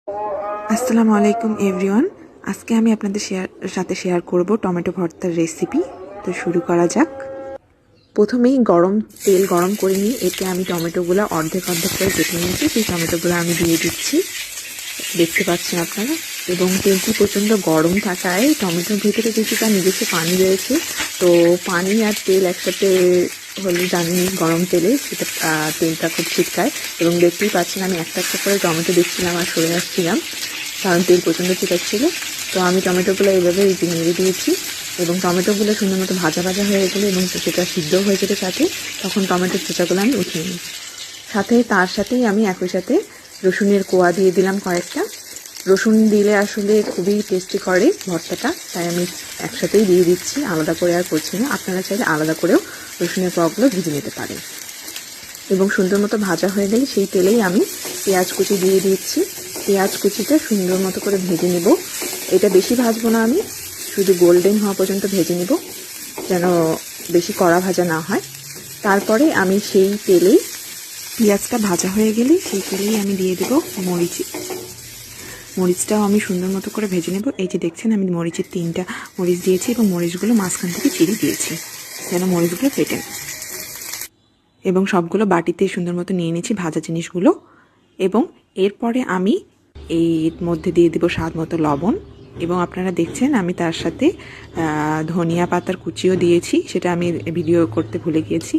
আসসালামু আলাইকুম এভরিওয়ান। আজকে আমি আপনাদের সাথে শেয়ার করব টমেটো ভর্তার রেসিপি। তো শুরু করা যাক। প্রথমেই তেল গরম করে নিয়ে এতে আমি টমেটোগুলো অর্ধেক অর্ধেক করে কেটে নিয়েছি। সেই টমেটোগুলো আমি দিয়ে দিচ্ছি, দেখতে পাচ্ছেন আপনারা। এবং তেলটি প্রচণ্ড গরম থাকায় টমেটোর ভিতরে কিছুটা নিজস্ব পানি রয়েছে, তো পানি আর তেল একসাথে হলে জানি গরম তেলে সেটা তেলটা খুব ছিটকায়। এবং দেখতেই পাচ্ছেন আমি একটা একটা করে টমেটো দিচ্ছিলাম আর সরে আসছিলাম, কারণ তেল প্রচণ্ড ছিটাচ্ছিল। তো আমি টমেটোগুলো এইভাবে নেড়ে দিয়েছি এবং টমেটোগুলো সুন্দর মতো ভাজা ভাজা হয়ে গেলো এবং সেটা সিদ্ধ হয়ে যেতে সাথে, তখন টমেটোর চোচাগুলো আমি উঠিয়ে নিই। তার সাথেই আমি একই সাথে রসুনের কোয়া দিয়ে দিলাম কয়েকটা। রসুন দিলে আসলে খুবই টেস্টি করে ভর্তাটা, তাই আমি একসাথেই দিয়ে দিচ্ছি, আলাদা করে আর করছি না। আপনারা চাইলে আলাদা করেও রসুনের কোয়াগুলো ভেজে নিতে পারেন। এবং সুন্দর মতো ভাজা হয়ে গেলে সেই তেলেই আমি পেঁয়াজ কুচি দিয়ে দিচ্ছি। পেঁয়াজ কুচিটা সুন্দর মতো করে ভেজে নেব। এটা বেশি ভাজবো না, আমি শুধু গোল্ডেন হওয়া পর্যন্ত ভেজে নেব, যেন বেশি কড়া ভাজা না হয়। তারপরে আমি সেই তেলেই, পেঁয়াজটা ভাজা হয়ে গেলে সেই তেলেই আমি দিয়ে দেব মরিচটাও আমি সুন্দর মতো করে ভেজে নেব। এই যে দেখছেন আমি মরিচের 3টা মরিচ দিয়েছি এবং মরিচগুলো মাঝখান থেকে চিড়ে দিয়েছি যেন মরিচগুলো ফেটে না। এবং সবগুলো বাটিতে সুন্দর মতো নিয়ে নিয়েছি ভাজা জিনিসগুলো। এবং এরপরে আমি এর মধ্যে দিয়ে দেব স্বাদ মতো লবণ। এবং আপনারা দেখছেন আমি তার সাথে ধনিয়া পাতার কুচিও দিয়েছি, সেটা আমি ভিডিও করতে ভুলে গিয়েছি।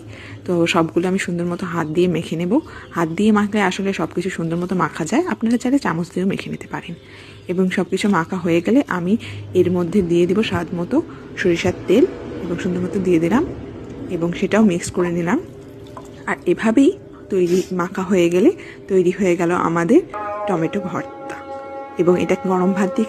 তো সবগুলো আমি সুন্দর মতো হাত দিয়ে মেখে নেব। হাত দিয়ে মাখলে আসলে সব কিছু সুন্দর মতো মাখা যায়, আপনারা চাইলে চামচ দিয়েও মেখে নিতে পারেন। এবং সব কিছু মাখা হয়ে গেলে আমি এর মধ্যে দিয়ে দেব স্বাদ মতো সরিষার তেল এবং সুন্দর মতো দিয়ে দিলাম এবং সেটাও মিক্স করে নিলাম। আর এভাবেই মাখা হয়ে গেলে তৈরি হয়ে গেল আমাদের টমেটো ভর্তা। এবং এটা গরম ভাত দিয়ে